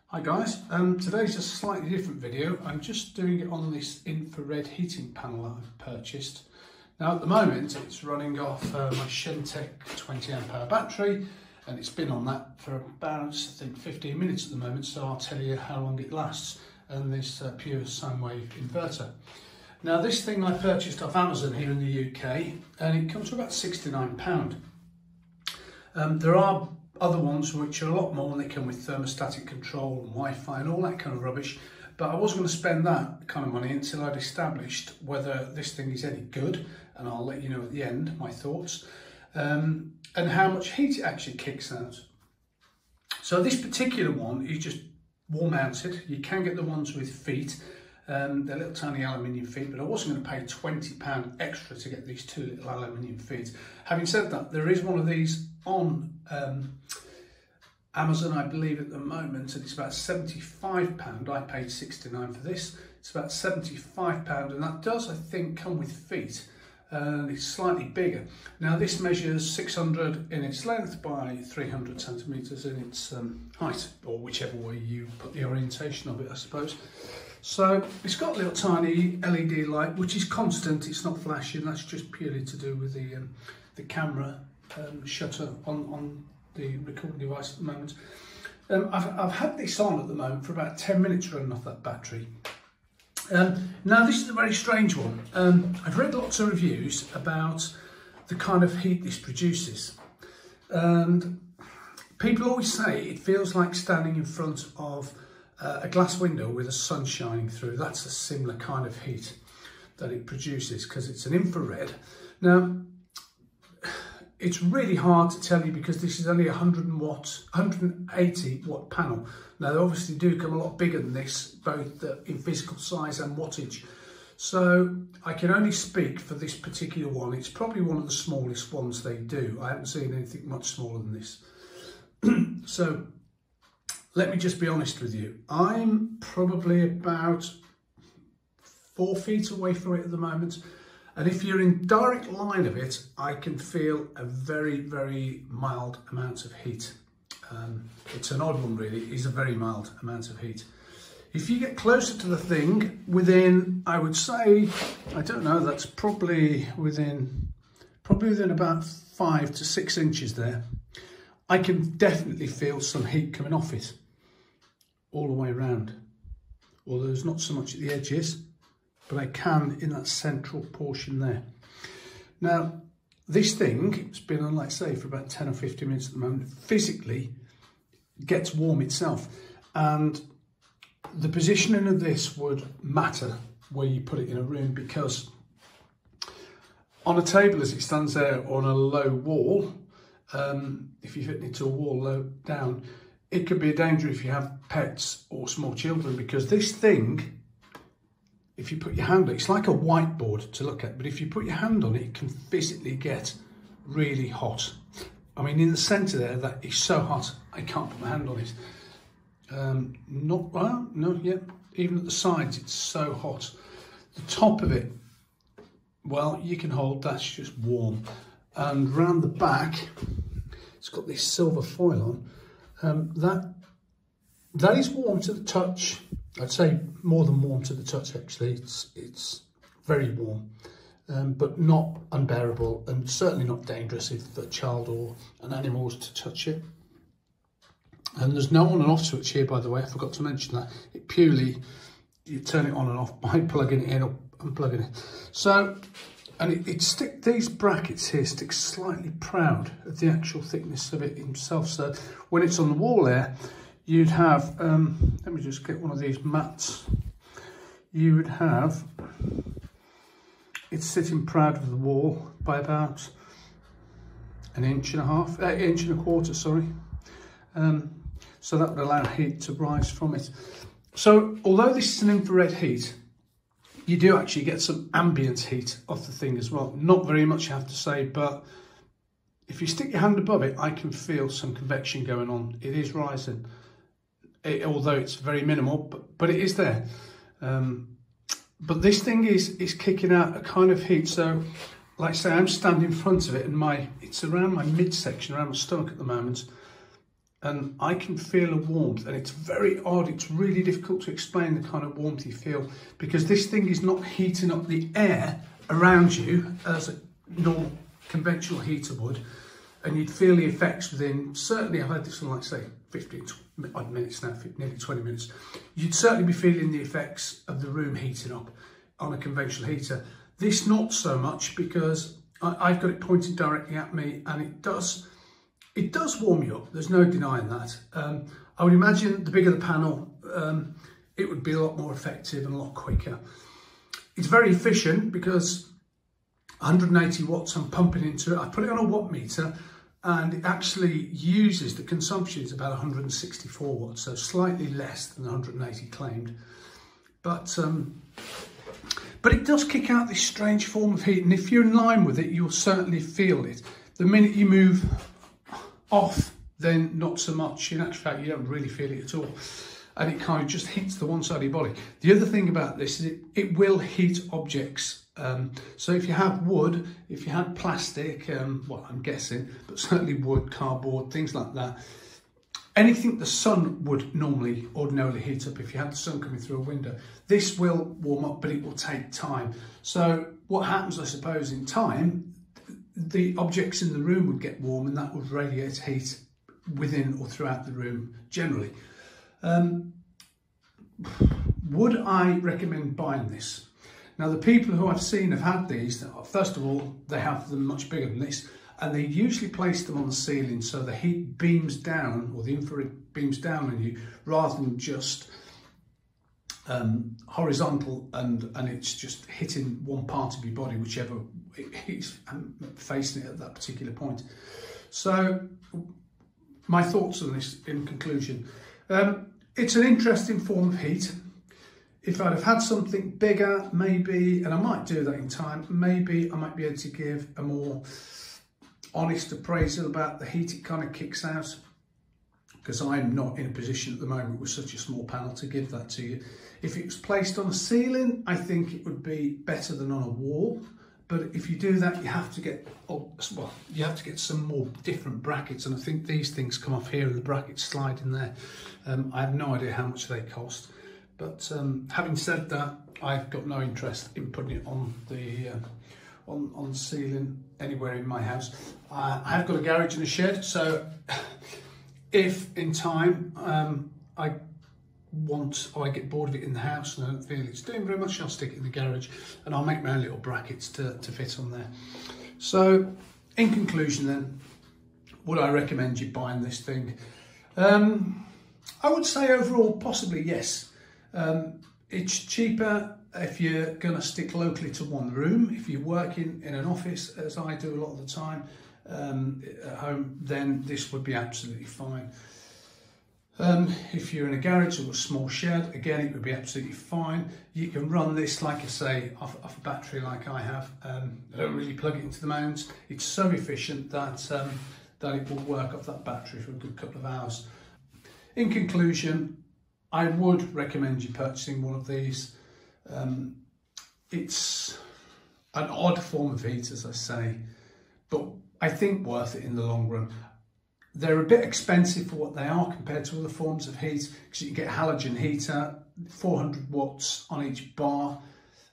Hi guys, today's a slightly different video. I'm just doing it on this infrared heating panel I've purchased. Now at the moment it's running off my Shentech 20 amp hour battery, and it's been on that for about, I think, 15 minutes at the moment, so I'll tell you how long it lasts, and this pure sine wave inverter. Now this thing I purchased off Amazon here in the UK, and it comes for about £69. There are other ones which are a lot more, and they come with thermostatic control and Wi-Fi and all that kind of rubbish, but I wasn't going to spend that kind of money until I'd established whether this thing is any good, and I'll let you know at the end my thoughts, and how much heat it actually kicks out. So this particular one is just wall mounted. You can get the ones with feet, they're little tiny aluminium feet, but I wasn't going to pay £20 extra to get these two little aluminium feet. Having said that, there is one of these on Amazon, I believe, at the moment, and it's about £75. I paid £69 for this. It's about £75, and that does, I think, come with feet, and it's slightly bigger. Now this measures 600 in its length by 300 centimetres in its height, or whichever way you put the orientation of it, I suppose. So it's got a little tiny LED light, which is constant, it's not flashing. That's just purely to do with the camera shutter on the recording device at the moment. I've had this on at the moment for about 10 minutes running off that battery. Now this is a very strange one. I've read lots of reviews about the kind of heat this produces, and people always say it feels like standing in front of a glass window with the sun shining through. That's a similar kind of heat that it produces because it's an infrared. Now it's really hard to tell you because this is only a 180 watt panel. Now they obviously do come a lot bigger than this, both in physical size and wattage. So I can only speak for this particular one. It's probably one of the smallest ones they do. I haven't seen anything much smaller than this. So let me just be honest with you. I'm probably about 4 feet away from it at the moment. And if you're in direct line of it, I can feel a very, very mild amount of heat. It's an odd one really, it's a very mild amount of heat. If you get closer to the thing, within, I would say, I don't know, that's probably within about 5 to 6 inches there, I can definitely feel some heat coming off it all the way around. Although there's not so much at the edges, but I can in that central portion there. Now, this thing, it's been on, like I say, for about 10 or 15 minutes at the moment, physically gets warm itself. And the positioning of this would matter where you put it in a room, because on a table as it stands there on a low wall, if you fit it to a wall low down, it could be a danger if you have pets or small children, because this thing, if you put your hand on it, it's like a whiteboard to look at, but if you put your hand on it, it can physically get really hot. I mean, in the centre there, that is so hot, I can't put my hand on it. Even at the sides, it's so hot. The top of it, well, you can hold, that's just warm. And round the back, it's got this silver foil on. That is warm to the touch. I'd say more than warm to the touch, actually. It's very warm, but not unbearable, and certainly not dangerous if a child or an animal was to touch it. And there's no on and off switch here, by the way. I forgot to mention that. It purely, you turn it on and off by plugging it in or unplugging it. So, and these brackets here stick slightly proud of the actual thickness of it himself. So when it's on the wall there, you'd have, let me just get one of these mats. You would have, it's sitting proud of the wall by about an inch and a quarter, sorry. So that would allow heat to rise from it. So although this is an infrared heat, you do actually get some ambient heat off the thing as well. Not very much, I have to say, but if you stick your hand above it, I can feel some convection going on. It is rising. Although it's very minimal, but it is there. But this thing is kicking out a kind of heat. So, like I say, I'm standing in front of it, and it's around my midsection, around my stomach at the moment. and I can feel a warmth, and it's very odd. It's really difficult to explain the kind of warmth you feel, because this thing is not heating up the air around you as a normal conventional heater would, and you'd feel the effects within, certainly I've had this for like say 15 odd minutes now, nearly 20 minutes. You'd certainly be feeling the effects of the room heating up on a conventional heater. This not so much, because I've got it pointed directly at me, and it does warm you up. There's no denying that. I would imagine the bigger the panel, it would be a lot more effective and a lot quicker. It's very efficient because 180 watts I'm pumping into it. I put it on a watt meter, and it actually uses, the consumption is about 164 watts, so slightly less than 180 claimed. But it does kick out this strange form of heat, and if you're in line with it, you'll certainly feel it. The minute you move off, then not so much. In actual fact, you don't really feel it at all, and it kind of just hits the one side of your body. The other thing about this is it will heat objects. So if you have wood, if you had plastic, well, I'm guessing, but certainly wood, cardboard, things like that, anything the sun would ordinarily heat up if you had the sun coming through a window, this will warm up, but it will take time. So what happens, I suppose, in time, the objects in the room would get warm, and that would radiate heat within or throughout the room generally. Would I recommend buying this? Now, the people who I've seen have had these, first of all, they have them much bigger than this, and they usually place them on the ceiling so the heat beams down, or the infrared beams down on you, rather than just horizontal, and it's just hitting one part of your body, whichever it's facing it at that particular point. So my thoughts on this in conclusion. It's an interesting form of heat. If I'd have had something bigger, maybe, and I might do that in time, maybe I might be able to give a more honest appraisal about the heat it kind of kicks out, because I'm not in a position at the moment with such a small panel to give that to you. If it was placed on a ceiling, I think it would be better than on a wall. But if you do that, you have to get, well, you have to get some more different brackets, and I think these things come off here and the brackets slide in there. I have no idea how much they cost. But having said that, I've got no interest in putting it on the on ceiling anywhere in my house. I have got a garage and a shed, so if in time I get bored of it in the house and I don't feel it's doing very much, I'll stick it in the garage, and I'll make my own little brackets to fit on there. So in conclusion then, would I recommend you buying this thing? I would say overall possibly yes. It's cheaper if you're going to stick locally to one room. If you're working in an office, as I do a lot of the time at home, then this would be absolutely fine. If you're in a garage or a small shed, again, it would be absolutely fine. You can run this, like I say, off a battery like I have. I don't really plug it into the mains. It's so efficient that it will work off that battery for a good couple of hours. In conclusion, I would recommend you purchasing one of these. It's an odd form of heat, as I say, but I think worth it in the long run. They're a bit expensive for what they are compared to other forms of heat, because you can get a halogen heater, 400 watts on each bar,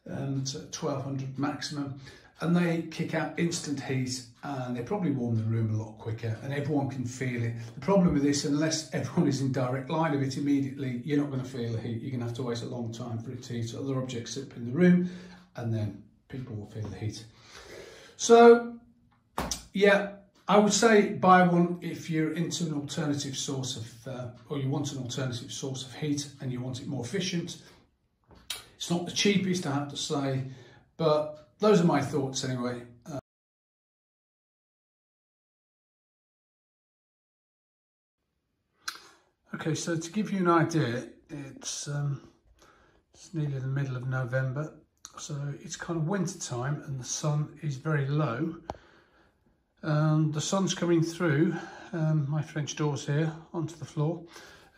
so 1200 maximum, and they kick out instant heat, and they probably warm the room a lot quicker, and everyone can feel it. The problem with this, unless everyone is in direct line of it immediately, you're not going to feel the heat. You're going to have to wait a long time for it to heat. Other objects sit up in the room, and then people will feel the heat. So, yeah, I would say buy one if you're into an alternative source of, or you want an alternative source of heat and you want it more efficient. It's not the cheapest, I have to say, but those are my thoughts anyway. Okay, so to give you an idea, it's nearly the middle of November, so it's kind of winter time and the sun is very low. The sun's coming through my French doors here onto the floor,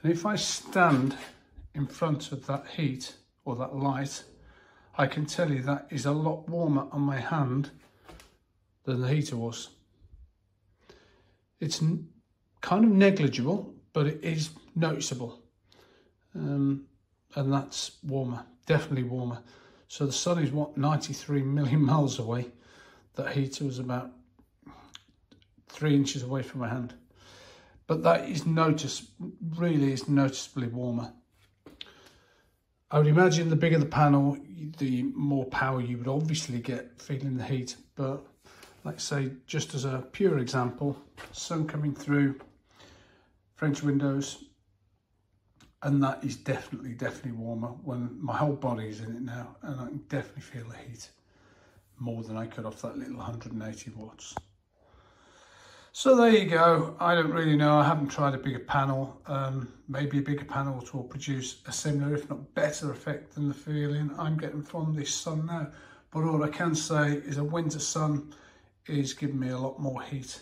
and if I stand in front of that heat or that light, I can tell you that is a lot warmer on my hand than the heater was. It's kind of negligible, but it is noticeable. And that's warmer, definitely warmer. So the sun is what, 93 million miles away. That heater was about 3 inches away from my hand. But that is really is noticeably warmer. I would imagine the bigger the panel, the more power you would obviously get feeling the heat. But like I say, just as a pure example, sun coming through, French windows, and that is definitely warmer when my whole body is in it now, and I can definitely feel the heat more than I could off that little 180 watts. So there you go. I don't really know. I haven't tried a bigger panel. Maybe a bigger panel will produce a similar, if not better effect than the feeling I'm getting from this sun now. But all I can say is a winter sun is giving me a lot more heat